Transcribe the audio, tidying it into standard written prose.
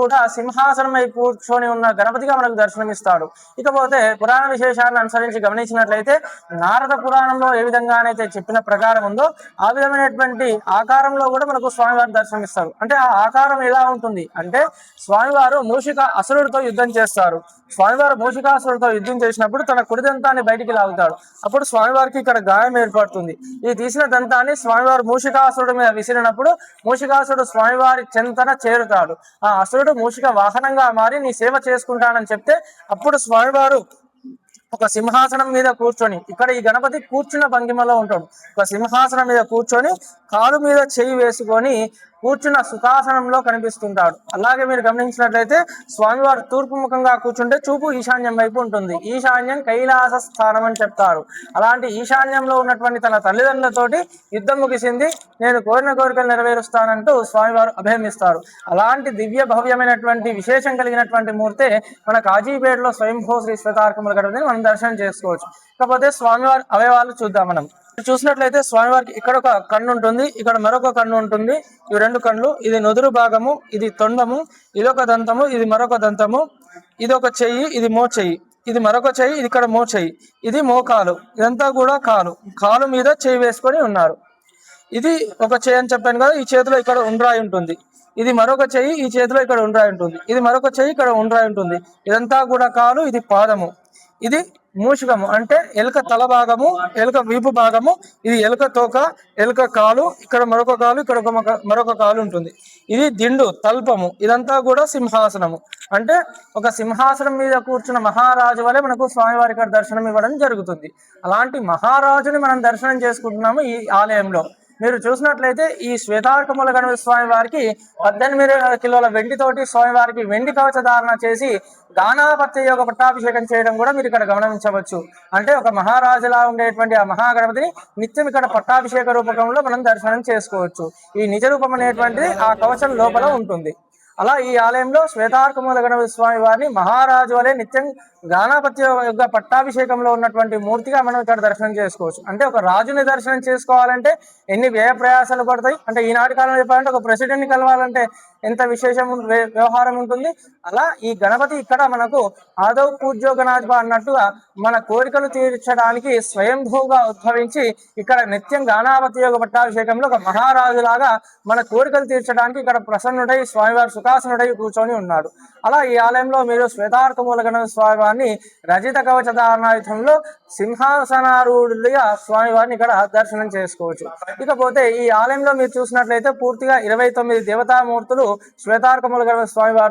కూడా సింహాసనమై కూర్చొని ఉన్న గణపతిగా మనకు దర్శనమిస్తాడు. ఇకపోతే పురాణ విశేషాలను అనుసరించి గమనించినట్లయితే నారద పురాణంలో ఏ విధంగానైతే చెప్పిన ప్రకారం ఉందో ఆ విధమైనటువంటి ఆకారంలో కూడా మనకు స్వామివారు దర్శనమిస్తారు. అంటే ఆ ఆకారం ఎలా ఉంటుంది అంటే స్వామివారు మూషిక అసురుడితో యుద్ధం చేస్తారు. స్వామివారు మూషికాసురుడితో యుద్ధం చేసినప్పుడు తన కుడి దంతాన్ని బయటికి లాగుతాడు. అప్పుడు స్వామివారికి ఇక్కడ గాయం ఏర్పడుతుంది. ఈ తీసిన దంతాన్ని స్వామివారు మూషికాసురుడి మీద విసిరినప్పుడు మూషికాసురుడు స్వామివారి చెంతన చేరుతాడు. ఆ అసురుడు మూషిక వాహనంగా మారి నీ సేవ చేసుకుంటానని చెప్తే అప్పుడు స్వామివారు ఒక సింహాసనం మీద కూర్చొని, ఇక్కడ ఈ గణపతి కూర్చున్న భంగిమలో ఉంటాడు. ఒక సింహాసనం మీద కూర్చొని కాలు మీద చేయి వేసుకొని కూర్చున్న సుఖాసనంలో కనిపిస్తుంటాడు. అలాగే మీరు గమనించినట్లయితే స్వామివారు తూర్పు ముఖంగా కూర్చుంటే చూపు ఈశాన్యం వైపు ఉంటుంది. ఈశాన్యం కైలాస స్థానం అని చెప్తారు. అలాంటి ఈశాన్యంలో ఉన్నటువంటి తన తల్లిదండ్రులతోటి యుద్ధం ముగిసింది, నేను కోరిన కోరికలు నెరవేరుస్తానంటూ స్వామివారు అభయమిస్తారు. అలాంటి దివ్య భవ్యమైనటువంటి విశేషం కలిగినటువంటి మూర్తే మన కాజీపేటలో స్వయంభూ శ్రీ శ్వేతార్కముల గణపతిని మనం దర్శనం చేసుకోవచ్చు. కాకపోతే స్వామివారి అవయవాలు చూద్దాం. మనం చూసినట్లయితే స్వామివారికి ఇక్కడ ఒక కన్ను ఉంటుంది, ఇక్కడ మరొక కన్ను ఉంటుంది. ఇవి రెండు కళ్ళు. ఇది నుదురు భాగము, ఇది తొండము, ఇది ఒక దంతము, ఇది మరొక దంతము, ఇది ఒక చెయ్యి, ఇది మో చెయ్యి, ఇది మరొక చెయ్యి, ఇది ఇక్కడ మో చెయ్యి, ఇది మోకాలు, ఇదంతా కూడా కాలు. కాలు మీద చేయి వేసుకొని ఉన్నారు. ఇది ఒక చెయ్యి అని చెప్పాను కదా, ఈ చేతిలో ఇక్కడ ఉండ్రాయి ఉంటుంది. ఇది మరొక చెయ్యి, ఈ చేతిలో ఇక్కడ ఉండ్రాయి ఉంటుంది. ఇది మరొక చెయ్యి, ఇక్కడ ఉండ్రాయి ఉంటుంది. ఇదంతా కూడా కాలు, ఇది పాదము. ఇది మూషికము అంటే ఎలుక తల భాగము, ఎలుక వీపు భాగము. ఇది ఎలుక తోక, ఎలుక కాలు, ఇక్కడ మరొక కాలు, ఇక్కడ మరొక కాలు ఉంటుంది. ఇది దిండు తల్పము. ఇదంతా కూడా సింహాసనము. అంటే ఒక సింహాసనం మీద కూర్చున్న మహారాజు వలె మనకు స్వామివారి ఇక్కడ దర్శనం ఇవ్వడం జరుగుతుంది. అలాంటి మహారాజుని మనం దర్శనం చేసుకుంటున్నాము ఈ ఆలయంలో. మీరు చూసినట్లయితే ఈ శ్వేతార్కముల గణపతి స్వామి వారికి 18 కిలోల వెండితోటి స్వామివారికి వెండి కవచ ధారణ చేసి గానాపత్య యోగ పట్టాభిషేకం చేయడం కూడా మీరు ఇక్కడ గమనించవచ్చు. అంటే ఒక మహారాజులా ఉండేటువంటి ఆ మహాగణపతిని నిత్యం ఇక్కడ పట్టాభిషేక రూపకంలో మనం దర్శనం చేసుకోవచ్చు. ఈ నిజ రూపం అనేటువంటిది ఆ కవచం లోపల ఉంటుంది. అలా ఈ ఆలయంలో శ్వేతార్కముల గణపతి స్వామి వారిని మహారాజు వలె నిత్యం గానాపత్య యొక్క పట్టాభిషేకంలో ఉన్నటువంటి మూర్తిగా మనం ఇక్కడ దర్శనం చేసుకోవచ్చు. అంటే ఒక రాజుని దర్శనం చేసుకోవాలంటే ఎన్ని వ్యయ ప్రయాసాలు పడతాయి. అంటే ఈనాటి కాలంలో చెప్పాలంటే ఒక ప్రెసిడెంట్ని కలవాలంటే ఎంత విశేషం వ్యవహారం ఉంటుంది. అలా ఈ గణపతి ఇక్కడ మనకు ఆదౌ పూజ్యోగనాథ అన్నట్టుగా మన కోరికలు తీర్చడానికి స్వయంభూగా ఉద్భవించి ఇక్కడ నిత్యం గానాపత్య యోగ పట్టాభిషేకంలో ఒక మహారాజులాగా మన కోరికలు తీర్చడానికి ఇక్కడ ప్రసన్నుడై స్వామివారి సుఖాసనుడై కూర్చొని ఉన్నాడు. అలా ఈ ఆలయంలో మీరు శ్వేతార్కమూల గణపతి స్వామివారిని రజిత కవచ ధారణాయుధంలో సింహాసనారూఢులుగా స్వామివారిని ఇక్కడ దర్శనం చేసుకోవచ్చు. ఇకపోతే ఈ ఆలయంలో మీరు చూసినట్లయితే పూర్తిగా 29 దేవతామూర్తులు శ్వేతార్కమూల గణపతి స్వామివారి